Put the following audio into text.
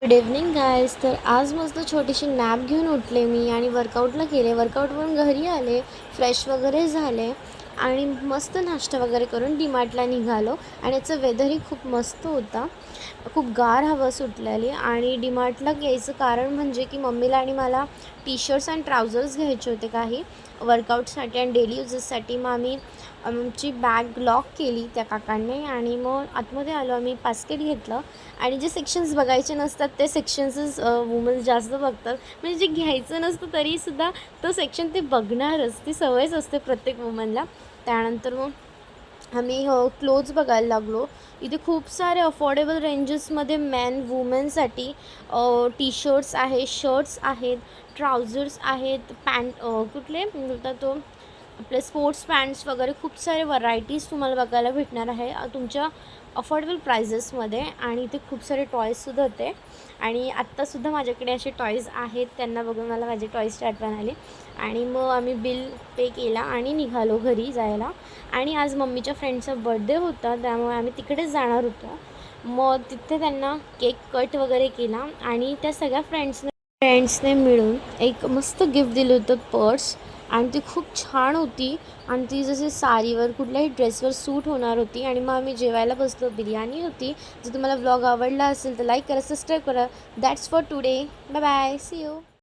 Good evening guys. तर आज मस्त छोटीशी नॅप घेऊन उठले मी आणि वर्कआउटला गेले. वर्कआउटवरून घरी आले, फ्रेश वगैरे झाले आणि मस्त नाश्ता वगैरे करून डीमार्टला निघालो. आणि याचं वेदरही खूप मस्त होता, खूप गार हवा सुटलेली. आणि डीमार्टला यायचं कारण म्हणजे की मम्मीला आणि मला टी शर्ट्स आणि ट्राउझर्स घ्यायचे होते काही वर्कआउटसाठी आणि डेली यूजेससाठी. मग आम्ही आमची बॅग लॉक केली त्या काकांनी आणि मग आतमध्ये आलो. आम्ही बास्केट घेतलं आणि जे सेक्शन्स बघायचे नसतात ते सेक्शन्सच वुमन्स जास्त बघतात. म्हणजे जे घ्यायचं नसतं तरीसुद्धा तो सेक्शन ते बघणारच, ती सवयच असते प्रत्येक वुमनला. त्यानंतर मग आम्ही क्लोथ्स बघायला लागलो. इथे खूप सारे अफोर्डेबल रेंजेसमध्ये मॅन वुमेनसाठी टी शर्ट्स आहेत, शर्ट्स आहेत, ट्राउझर्स आहेत, पॅन्ट कुठले बोलतात तो आपले स्पोर्ट्स पॅन्ट्स वगैरे खूप सारे व्हरायटीज तुम्हाला बघायला भेटणार आहे तुमच्या अफोर्डेबल प्राइजेसमध्ये. आणि इथे खूप सारे टॉईजसुद्धा होते आणि आत्तासुद्धा माझ्याकडे असे टॉईज आहेत. त्यांना बघून मला माझे टॉईजची आठवण आली आणि मग आम्ही बिल पे केला आणि निघालो घरी जायला. आणि आज मम्मीच्या फ्रेंडचा बड्डे होता त्यामुळे आम्ही तिकडेच जाणार होतो. मग तिथे त्यांना केक कट वगैरे केला आणि त्या सगळ्या फ्रेंड्सने मिळून एक मस्त गिफ्ट दिलं होतं, पर्स. आणि ती खूप छान होती आणि ती जशी साडीवर कुठल्याही ड्रेसवर सूट होणार होती. आणि मग आम्ही जेवायला बसलो. बिर्याणी होती. जर तुम्हाला व्लॉग आवडला असेल तर लाईक करा, सबस्क्राईब करा. That's for today. Bye bye, see you.